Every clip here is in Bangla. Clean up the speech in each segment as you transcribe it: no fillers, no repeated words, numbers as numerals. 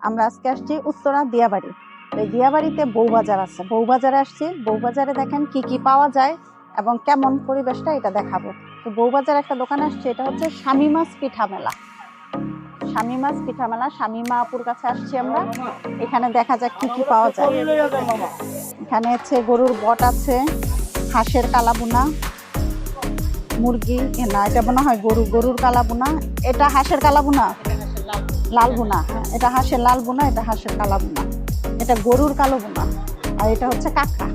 আমরা আজকে আসছি উত্তরা দিয়াবাড়ি। এই দিয়াবাড়িতে বউবাজার আছে, বউবাজারে আসছি। বউবাজারে দেখেন কি কি পাওয়া যায় এবং কেমন পরিবেশটা এটা দেখাবো। তো বউবাজার একটা দোকান আসছে, এটা হচ্ছে শামিমাস পিঠা মেলা। শামিমাস পিঠা মেলা, শামিমা আপুর কাছে আসছি আমরা। এখানে দেখা যাক কি কি পাওয়া যায়। এখানে হচ্ছে গরুর বট আছে, হাঁসের কালাবুনা, মুরগি না, এটা মনে হয় গরুর কালাবুনা, এটা হাঁসের কালাবুনা, লাল বুনা, এটা হাঁসের লাল বুনা, এটা হাঁসের কালা বুনা, এটা গরুর কালো বুনা, আর এটা হচ্ছে কাঁকড়া।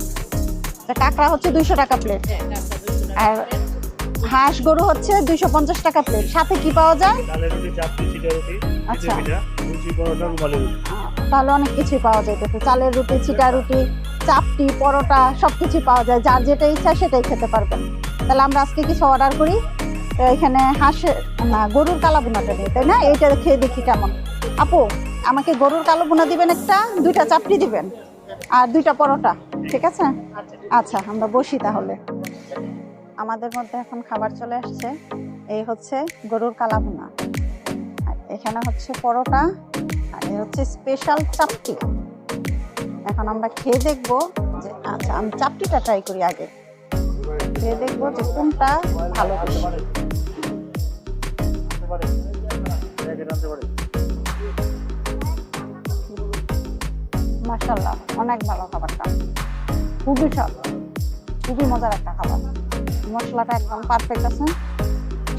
কাঁকড়া হচ্ছে 200 টাকা প্লেট, আর হাঁস গরু হচ্ছে 250 টাকা প্লেট। সাথে কি পাওয়া যায়? আচ্ছা, তাহলে অনেক কিছুই পাওয়া যাইতেছে। চালের রুটি, চিটা রুটি, চাপটি, পরোটা সবকিছু পাওয়া যায়। যার যেটা ইচ্ছা সেটাই খেতে পারবেন। তাহলে আমরা আজকে কিছু অর্ডার করি। তো এখানে হাঁসের না, গরুর কালা বুনাটা নেই, তাই না? এইটা খেয়ে দেখি কেমন। আপু, আমাকে গরুর কালো বুনা দিবেন একটা, 2টা চাপটি দিবেন, আর 2টা পরোটা, ঠিক আছে? আচ্ছা, আমরা বসি তাহলে। আমাদের মধ্যে এখন খাবার চলে আসছে। এই হচ্ছে গরুর কালা বুনা, আর এখানে হচ্ছে পরোটা, আর এই হচ্ছে স্পেশাল চাপটি। এখন আমরা খেয়ে দেখবো যে, আচ্ছা আমি চাপটিটা ট্রাই করি আগে, খেয়ে দেখবো যে কোনটা ভালো বেশি। মাশাআল্লাহ, অনেক ভালো খাবারটা, খুবই স্বাদ, খুবই মজার একটা খাবার। মশলাটা একদম পারফেক্ট আছে।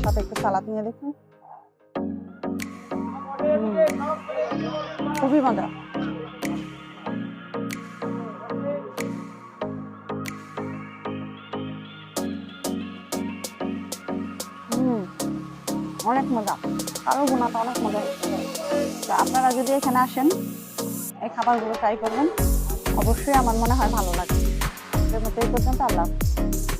সাথে একটু সালাদ নিয়ে দেখুন, খুবই মজা। অনেক মজা, কালো ভুনাটা অনেক মজা। তো আপনারা যদি এখানে আসেন, এই খাবারগুলো ট্রাই করবেন, অবশ্যই আমার মনে হয় ভালো লাগবে। এই পর্যন্ত, আল্লাহ হাফেজ।